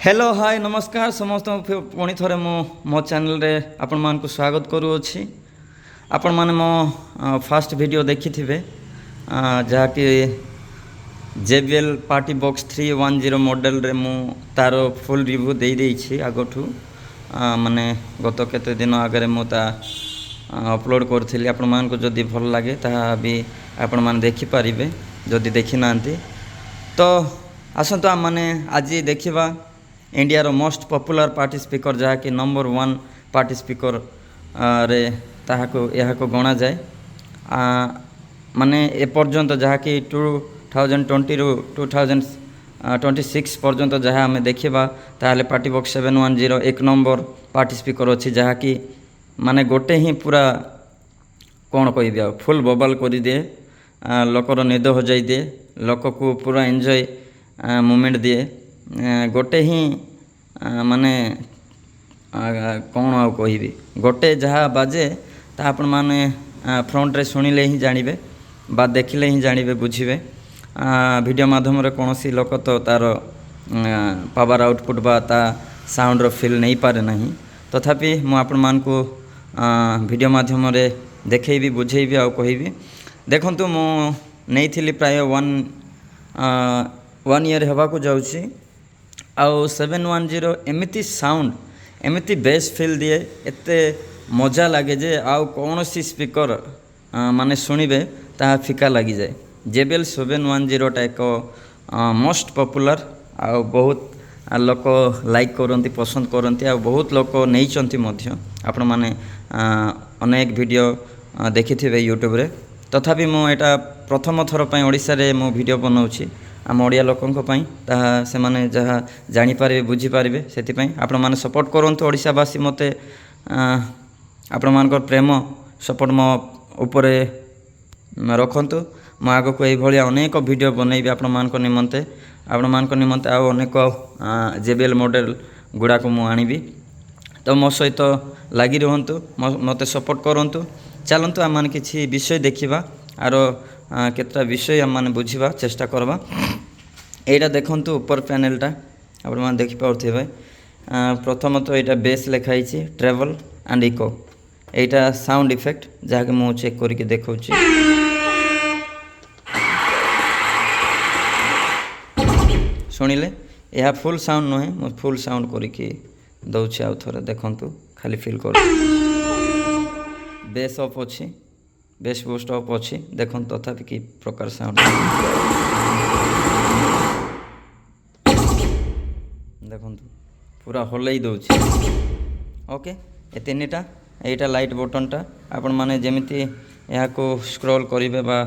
Hello hi नमस्कार समस्त पुणी थे मो चैनल रे आपण मान को स्वागत करूँगी। आपण मैंने मो फास्ट वीडियो देखी थे जहाँकि JBL पार्टी बॉक्स 310 मॉडल रे मु तार फुल रिव्यू दे देइछि आगठू माने गत केते दिन आगे मुता अपलोड करथिली। आपण मान को जदी भल लागे ता भी आपण मान देखि पारिबे जदी देखि नांती तो आसंतु आम माने आज देखिबा इंडिया रो मोस्ट पॉपुलर पार्टी स्पीकर जहाँकि नंबर 1 पार्टी स्पीकर रे ताहाको यहाको गणा जाए माने ए पर्यंत जहाँकि 2020 रु 2026 पर्यंत जहाँ आम देखा ताहले पार्टी बॉक्स 710 एक नंबर पार्टी स्पीकर अच्छी जहाँकि माने गोटे ही पूरा कौन कह फुल बबल कर दिए लोकर निद हो जाई दिए लोक को पूरा एंजॉय मोमेंट दिए गोटे ही माने कौन आ कहि गोटे जहाँ बाजे ता आपण माने फ्रंट रे सुनिले ही जानिबे बा देखिले ही जानिबे बुझिबे वीडियो माध्यम रे कोनोसी लोक तो तार पावर आउटपुट बा ता साउंड रो फील नहीं पारे नहीं तथापि मु आपण मान को वीडियो माध्यम रे देखैबी बुझेबी आ कहिबी देखंतु मु नहीं थिली प्राय 1 ईयर हवा को जाउची आउ 710 एमिति साउंड एमिति बेस फील दिए एते मजा लगे जे आउ कौन सी स्पीकर माने सुनिबे ता फिका लगी जाए। JBL 710 टा एक मोस्ट पॉपुलर आउ बहुत लोक लाइक करती पसंद करती आ बहुत लोक नहीं चंती मध्य आपण माने अनेक वीडियो देखि थे यूट्यूब रे तथापि मु एटा प्रथम थर पई ओडिसा रे मु वीडियो बनाउछि आम ओडिया लोकंक पई ताहा से माने जहा जानि पारे बुझी पारे सेति पई आपण माने सपोर्ट करंतु ओडिसावासी मते आपण मानकर प्रेम सपोर्ट मो ऊपर रखंतु मो आगो को एई भलिया अनेक वीडियो बनैबी आपण मानकर निमंते आ अनेक JBL मॉडल गुडा को मु आनिबी तो मो सहित लागि रहंतु मते सपोर्ट करंतु चलंतु आम माने किछि विषय देखिबा आरो केतरा विषय आम माने बुझिबा चेष्टा करबा। एटा देखंतु ऊपर पैनलटा आपण माने देखि पाउथिबे प्रथम तो एटा बेस लिखाई छी travel and eco Etah sound effect जहाँकि मु चेक करके देखौछि सुनिले यह फुल साउंड नहे मु फुल साउंड करके दउछि आ थोरे देखंतु खाली फील कर बेस ऑफ अछि बेस बूस्ट ऑफ अछि देखन तथापि कि प्रकार साउंड देखन पूरा हलई दउछि ओके ए तीनटा एटा लाइट बटन टा आपण माने जेमिति या को स्क्रॉल करिवे बा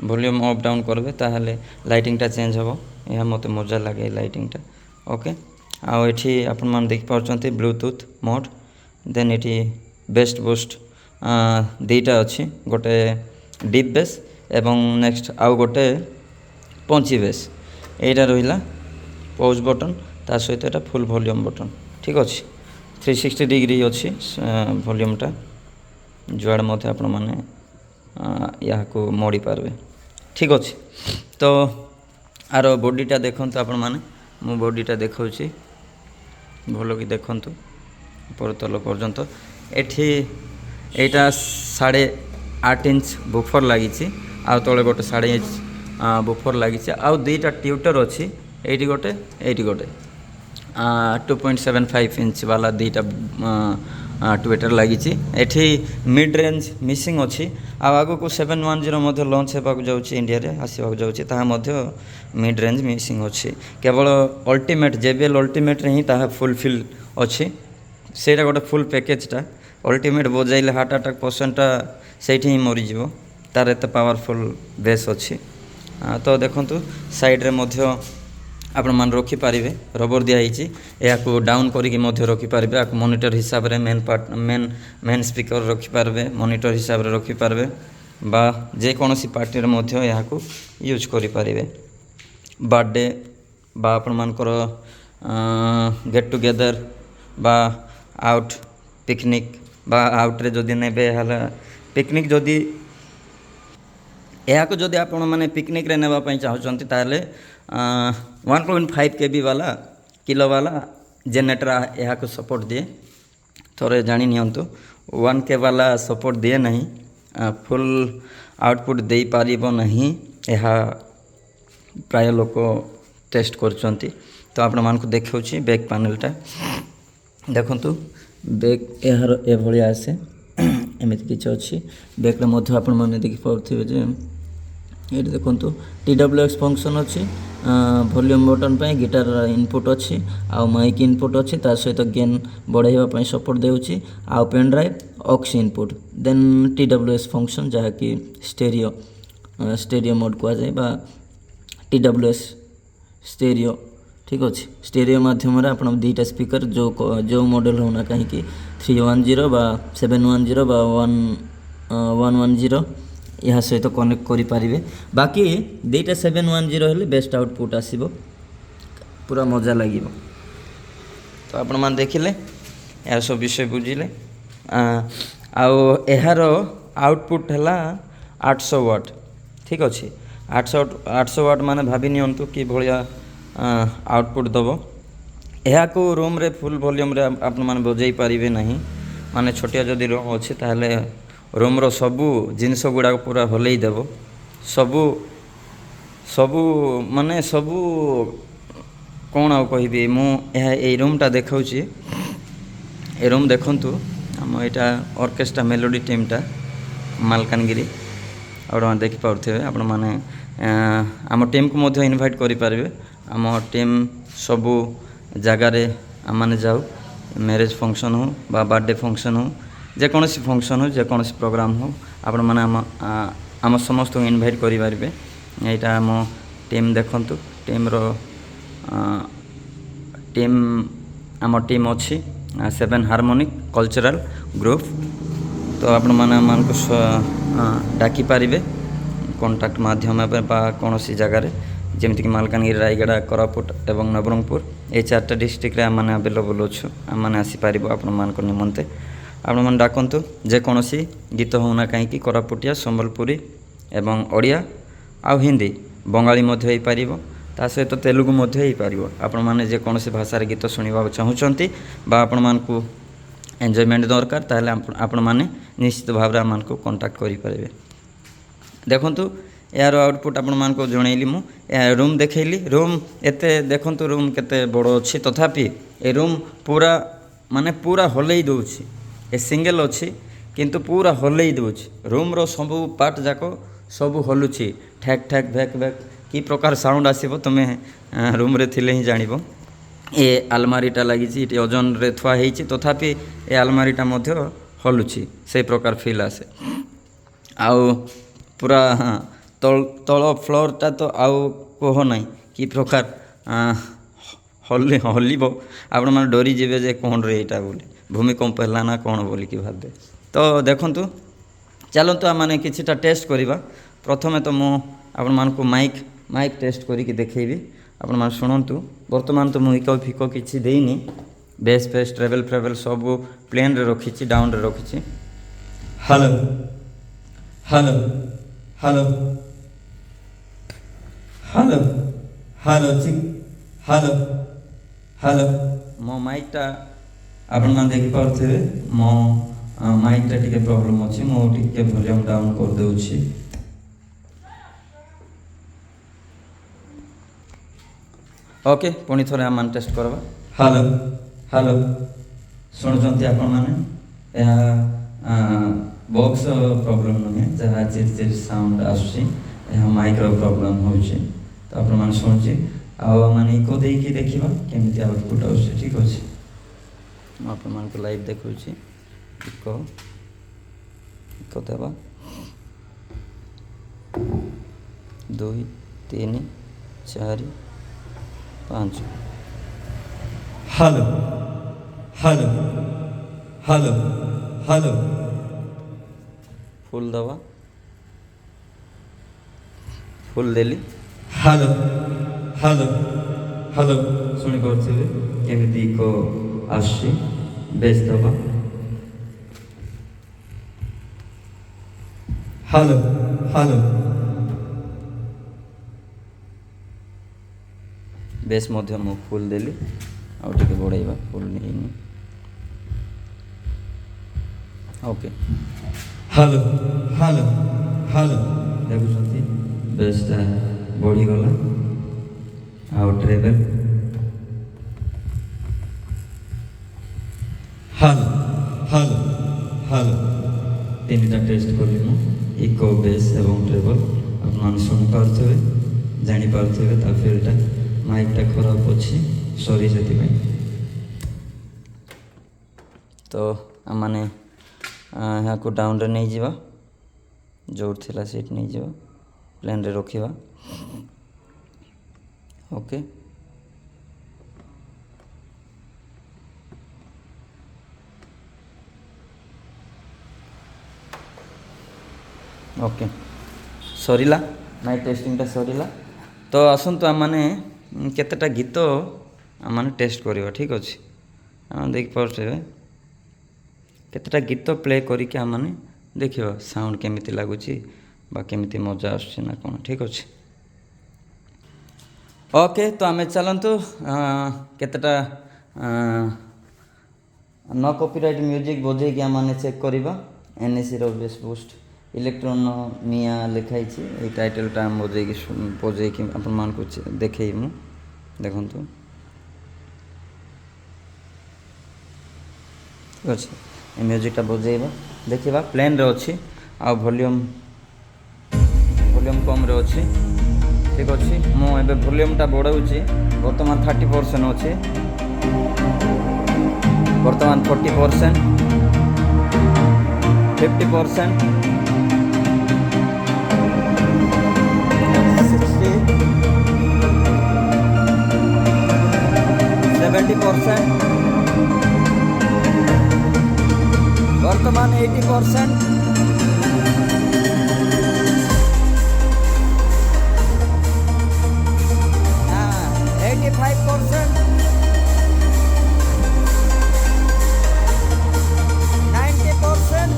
वॉल्यूम अप डाउन करबे ताहले लाइटिंग टा चेंज हबो यह मते मजा लागे लाइटिंग टा ओके आ एठी आपण मान देख पाउचंती ब्लूटूथ मोड देन एठी बेस्ट बूस्ट दीटा अच्छी गोटे डीप बेस एवं नेक्स्ट आउ गोटे पंची बेस एटा रहिला पॉज बटन ता सहित एटा फुल वॉल्यूम बटन ठीक अच्छे 360 डिग्री अच्छी वॉल्यूमटा जुआड़ मध्य आपण माने या को मोड़ी पारबे ठीक अच्छे। तो आर बॉडीटा देखंतु आपण माने मु बॉडीटा देखौछि भलो कि देखंतु ऊपर तल पर्यंत एठी एटा 8.5 इंच बुफर लगी आ तले गोटे 8.5 इंच बुफर लगी आउ दुईटा ट्यूटर अच्छी एटी गोटे 2.75 इंच वाला दुईटा ट्यूटर लगी एठी मिड रेंज मिसिंग अच्छी आगो को 710 मध्य लॉन्च होगा जाऊँगी इंडिया रे आसवाक जाऊँगी ताहा मध्य मिड रेंज मिसिंग अच्छी केवल अल्टीमेट JBL अल्टीमेट रे ही ताहा फुलफिल अच्छी सेटा गोटे फुल पैकेजटा अल्टीमेट बजाइले हार्ट अटैक पर्सेंटा से ही मरीज तार एत पावरफुल बेस अच्छी तो देखंतु साइड रे मध्य आपण मान रखी पारिबे रबर दिया हिची या को डाउन करिके मध्य रखी पारिबे आ मॉनिटर हिसाब रे मेन स्पीकर रखी पारबे मॉनिटर हिसाब रे रखी पारबे बा जे कोनोसी पार्टी रे मध्य या को यूज करि पारिबे बर्थडे बा आपण मान कर गेट टुगेदर बा आउट पिकनिक बा आउट्रे जदि नेबे हला पिकनिक जदि यहाँ को जदि आपण माने पिकनिक रे नेबा पई चाहउचंती ताले 1.5 KB वाला किलो वाला जेनेटर यहाँ को सपोर्ट दिए थोड़े जानी नियंतु 1K वाला सपोर्ट दिए नहीं फुल आउटपुट दे पारिबो नहीं यह प्राय लोक टेस्ट करचंती तो आपण मानक देखौछि बैक पैनलटा देखंतु बैक यार ए भलिया आसे एमिति किछ अछि बैक रे मध्य आपण माने देखि पाउथिबे जे ये देखो TWX फंक्शन अच्छी वॉल्यूम बटन पे गिटार इनपुट अच्छी आउ माइक इनपुट अच्छी ता सहित गेन बढ़ाइबा सपोर्ट देउची आउ pen drive aux input then TWS function जहाँ कि स्टेरियो मोड कह जाए बा TWS स्टेरियो ठीक अच्छे स्टेरियो माध्यम आप दुईटा स्पीकर जो मॉडल होना कहीं 310 बा 710 बा 110 यह सहित कनेक्ट करें बाकी दुईटा 710 हेले बेस्ट आउटपुट आसब पूरा मजा लगे तो आपण मैंने देखिले यार सब विषय बुझिले यार आउटपुट है 800 वाट ठीक अच्छे 800 वाट माने भाभी नियंतु कि भाया आउटपुट दब यह को रूम रे फुल वॉल्यूम रे आपण माने बजाई पारिबे नहीं माने छोटिया जदि रूम अच्छे ताहले रूम रो सबू जिनस गुड़ा पूरा हलई देव सबू सबू माने सबू कौन आ कहबी मु रूमटा देखौछि ए रूम देखंतु आम एटा ऑर्केस्ट्रा मेलोडी टीमटा मालकानगिरी और देखि पाउथिबे आपण माने आम टीम को मध्य इनवाइट करि पारबे आम टीम सबू जगार आम माने जाऊ मैरिज फंक्शन हो बा बर्थडे फंक्शन हो जेकोसी फंक्शन हो जेकोसी प्रोग्राम हो आपण माने आम समस्त इनवाइट करि पारबे एटा आम टीम देखंतु टीम रो टीम आम टीम अच्छी 7 हार्मोनिक कल्चरल ग्रुप तो आपण माने मान को डाकी पारिबे कांटेक्ट माध्यम बा कौन सी जगार जमीक मालकानगिरी रायगड़ा कोरापुट एवं नवरंगपुर ये 4टा डिस्ट्रिक्ट रे आम अवेलेबल अच्छु आम मैंने आसीपर आपण मान निमंते आपण मैंने डाकतु जेकोसी गीत होना कहीं कोरापुटिया संबलपुरी एवं ओडिया आउ हिंदी बंगाली मध्य हो पार ता सहित तेलुगु मध्य हो पार आपण मैंने जेकोसी भाषार गीत शुणा चाहूँगी बा आपण मानकु एंजॉयमेंट दरकार ताहले आपण माने निश्चित भाव में आम को कांटेक्ट करें देखंतु यार आउटपुट आपण मान को जनइली मु रूम देखैली रूम एते देखंतु रूम केते बड़ अच्छी तथापि ए रूम पूरा माने पूरा हलई दउछि ए सिंगल अच्छी किंतु पूरा हलई दउछि रूम रो सब पार्ट जाको सब हलुछि ठैक ठैक भैक भैक की प्रकार साउंड आसीबो तुमे रूम रे थिले ही जानिबो ए आलमारीटा लागिछि इटी ओजन रे थुआ हेछि तथापि ए आलमारीटा मध्य हलुछि से प्रकार फील आसे आउ पूरा तल फ्लोरटा तो आउ कह ना कि प्रकार हल्ब आपण मैंने डरी जे जे कौन रे यहाँ बोली भूमिकंप है ना कौन बोल कि भावे तो देखंतु चलतु आम मैंने किछिटा टेस्ट करवा प्रथमे तो मुझे माइक टेस्ट करी देखी आपण मैंने शुणु बर्तमान तो मुझे इको फिको किसी देनी बेस फेस ट्रेवल फ्रेवल सब प्लेन रे रखी डाउन रे रखी hello hello hello hello hello चिक हेलो हेलो मो माइकटा आपण मान देखि पारथिबे मो माइकटा टिके प्रॉब्लम अछि मो टिके वॉल्यूम डाउन कर देउछि ओके पुणी थोड़े आम टेस्ट करवा हेलो हेलो शुणुचंती आपण माने बॉक्स प्रॉब्लम नुहे जहाँ चिर चिर साउंड आसुची माइक प्रॉब्लम होउची तो आपण माने शुणुची आ माने इको देकी देखिबा केमिति आउटपुट आउची ठीक अछि आपण मान को लाइव देखुची इको इको देबा 2 3 4 5 hello hello hello hello full दवा फुल देली हेलो हेलो हेलो शुणी पारे केमिति को आसी बेस दवा हेलो हेलो बेस मध्य मु फुल देली ଆଉ ଟିକେ ବଢ଼େଇବା ଫୁଲ୍ ହେଇନି। ଓକେ ହ୍ୟାଲୋ ହ୍ୟାଲୋ ହ୍ୟାଲୋ ଦେଖୁଛନ୍ତି ବେସ୍ଟା ବଢ଼ିଗଲା। ଆଉ ଟ୍ରେବଲ୍ ହ୍ୟାଲୋ ହ୍ୟାଲୋ ହ୍ୟାଲୋ ତିନିଟା ଟେଷ୍ଟ କଲି ମୁଁ ଇକୋ ବେସ୍ ଏବଂ ଟ୍ରେବଲ୍। ଆପଣମାନେ ଶୁଣିପାରୁଥିବେ ଜାଣିପାରୁଥିବେ ତା ଫିଲ୍ଟା ମାଇକ୍ଟା ଖରାପ ଅଛି ସରି ସେଥିପାଇଁ। ତ ଆମମାନେ ଏହାକୁ ଡାଉନ୍ରେ ନେଇଯିବା, ଯେଉଁଠି ଥିଲା ସେଇଠି ନେଇଯିବା, ପ୍ଲେନ୍ରେ ରଖିବା। ଓକେ ଓକେ ସରିଲା, ମାଇକ୍ ଟେଷ୍ଟିଂଟା ସରିଲା। ତ ଆସନ୍ତୁ ଆମମାନେ କେତେଟା ଗୀତ ଆମମାନେ ଟେଷ୍ଟ କରିବା। ଠିକ୍ ଅଛି, ଆମେ ଦେଖିପାରୁଥିବେ କେତେଟା ଗୀତ ପ୍ଲେ କରିକି ଆମମାନେ ଦେଖିବା ସାଉଣ୍ଡ କେମିତି ଲାଗୁଛି ବା କେମିତି ମଜା ଆସୁଛି ନା କ'ଣ। ଠିକ୍ ଅଛି, ଓକେ। ତ ଆମେ ଚାଲନ୍ତୁ କେତେଟା ନ କପିରାଇଟ୍ ମ୍ୟୁଜିକ୍ ବଜେଇକି ଆମମାନେ ଚେକ୍ କରିବା। NECର ବେସ୍ ବୁଷ୍ଟ ଇଲେକ୍ଟ୍ରୋନ ମିଆ ଲେଖା ହେଇଛି, ଏଇ ଟାଇଟେଲ୍ଟା ବଜେଇକି ଆପଣମାନଙ୍କୁ ଦେଖେଇବି ମୁଁ। ଦେଖନ୍ତୁ ଠିକ୍ ଅଛି, ଏ ମ୍ୟୁଜିକ୍ଟା ବଜେଇବା ଦେଖିବା। ପ୍ଲେନ୍ରେ ଅଛି ଆଉ ଭଲ୍ୟୁମ୍ କମ୍ରେ ଅଛି। ଠିକ୍ ଅଛି, ମୁଁ ଏବେ ଭଲ୍ୟୁମ୍ଟା ବଢ଼ାଉଛି। ବର୍ତ୍ତମାନ 30% ଅଛି, ବର୍ତ୍ତମାନ 40%, 50%, 60, 70%, ବର୍ତ୍ତମାନ 80%, 85%, 90%,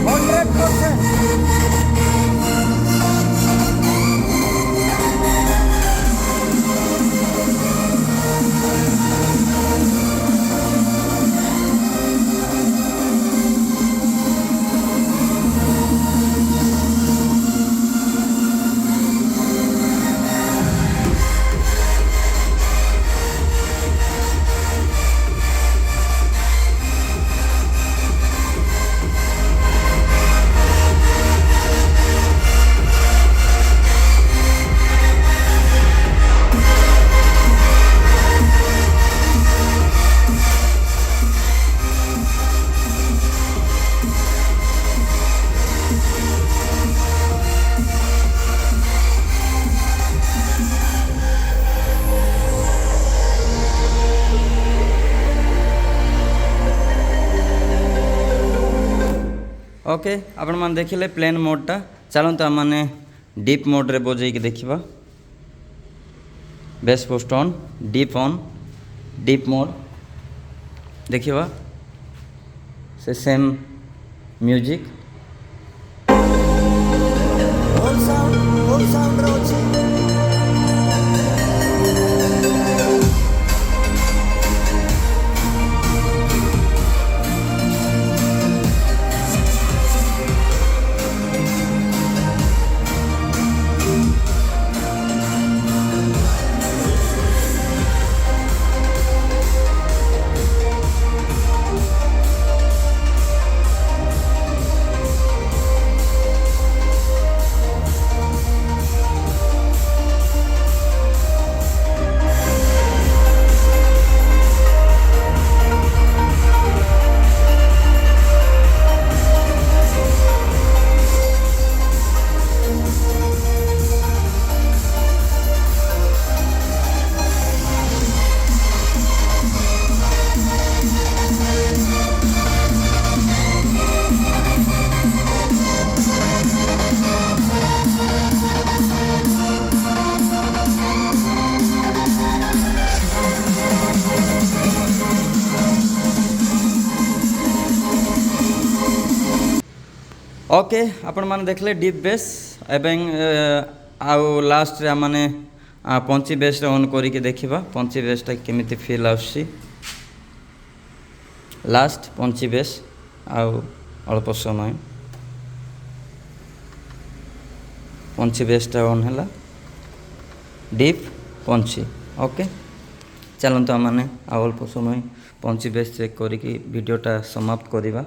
100%. ओके आपण मैंने देखिले प्लेन मोडटा। चलते आम मैंने डीप मोड्रे बजेकी देखा। Base post on deep mode देखा से सेम म्यूजिक ओके आपण माने देखले डीप बेस एवं आउ लास्ट रे माने पंची बेस रे ऑन करी के देखिबा पंची बेस ता केमिति फील आउसी लास्ट पंची बेस आउ अल्प समय पंची बेस ता ऑन हैला डीप पंची ओके चलंतु माने आउ अल्प समय पंची बेस चेक करी कि वीडियोटा समाप्त करिबा।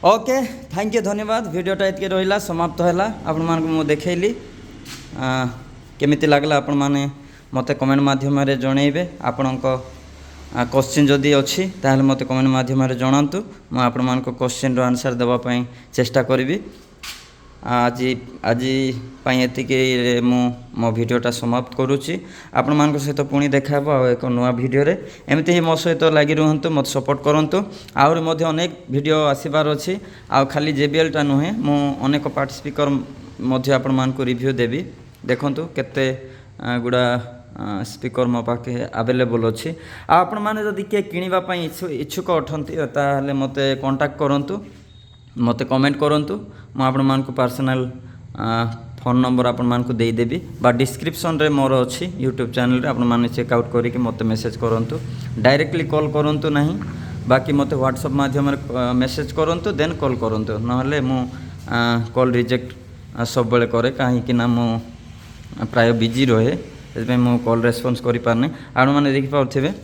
ओके थैंक यू धन्यवाद वीडियोटा इतके रहा समाप्त है आपण मानक मु देखैली केमिति लागला आपण माने मते कमेंट माध्यम जनइबे आपणक क्वेश्चन जदि अच्छी ताहले मते कमेंट माध्यम जनातु मु आपण मानक क्वेश्चन रो आंसर देबा पई चेष्टा करिवि। आज आज एतिके मु मो वीडियोटा समाप्त करुच्ची आपण मान सहित पुणी देखा एक नुआ वीडियो रे एमती ही मो सहित लगी रुहतु मत सपोर्ट करंतु आउरी मध्ये अनेक वीडियो आसीबार अछि आ खाली JBL टा नुहे मु अनेक पार्ट स्पीकर मध्ये आपण मान को रिव्यू देबी देखंतु केते गुडा स्पीकर मो पाखे अवेलेबल अछि आपण माने जदि के किनिबा पई इच्छुक अठंती ताले मते कांटेक्ट करंतु मते कमेंट करंतु मु आपण मान को पर्सनल फोन नंबर आपण मान को देई देबी बा डिस्क्रिप्शन रे मोर अछि यूट्यूब चैनल रे आपण माने चेक आउट करी कि मते मेसेज करंतु डायरेक्टली कॉल करंतु नहीं बाकी मते व्हाट्सएप माध्यम रे मेसेज करंतु देन कॉल करंतु नहले मु कॉल रिजेक्ट सब बेले करे काहे कि ना मु प्राय बिजी रहे एमे मु कॉल रेस्पॉन्स करि पारने आपण माने देखि पाउथिबे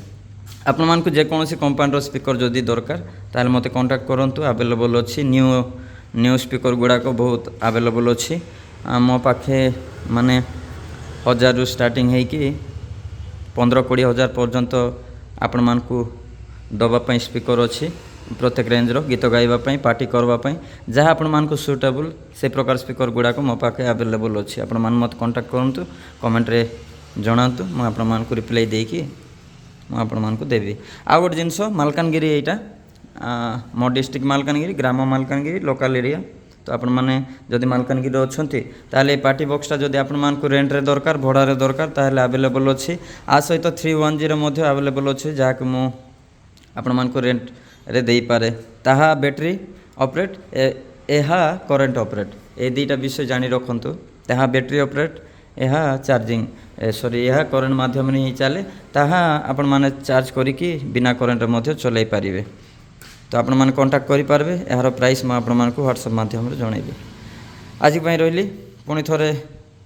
आपण मान को जे कोनोसी कंपनी स्पीकर जदि दरकार ताले मते कांटेक्ट करंतु अवेलेबल अछि न्यू स्पीकर गुडा को बहुत अवेलेबल अछि मो पाखे माने 1000 रु स्टार्टिंग है कि 15-20 हजार पर्यंत आपण मान को दबा पई स्पीकर अछि प्रत्येक रेंज रो गीत गाइबा पई पार्टी करबा पई जहा आपण मान को सुटेबल से प्रकार स्पीकर गुडा को मो पाखे अवेलेबल अछि आपण मान मत कांटेक्ट करंतु कमेंट रे जणांतु म आपण मान को रिप्लाई देई कि मु आपण मान को देबी आ गोटे जिनस मालकानगिरी एटा मो डिस्ट्रिक्ट मालकानगिरी ग्राम मालकानगिरी लोकल एरिया तो आपण माने जदि मालकानगिरी अछंती ताले पार्टी बॉक्सटा जदि आपण मान को रेंट रे दरकार भड़ा रे दरकार ताले अवेलेबल अछि आ सहित 310 मध्ये अवेलेबल अछि जा कि मु आपण मान को रेंट रे देई पारे ताहा बैटरी ऑपरेट एहा करंट ऑपरेट ए दुईटा विषय जानि रखंतु ताहा बैटरी ऑपरेट एहा चार्जिंग सॉरी यह करंट माध्यम नहीं चले ताहा आपण माने चार्ज करिकी बिना करंट मध्ये चलाई पारिबे तो आपण माने कांटेक्ट करि पारबे एहार प्राइस म आपण मान को व्हाट्सएप माध्यम रे जणैबे आज पई रहली पुणी थरे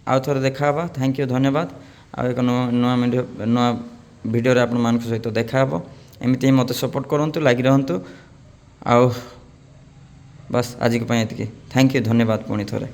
आ थरे देखाबा थैंक यू धन्यवाद आ एक नुआ वीडियो रे आपण मान को सहित देखाबो एमिति मते सपोर्ट करंतु लागि रहंतु आ बस आज पई एतिकी थैंक यू धन्यवाद पुणी थरे।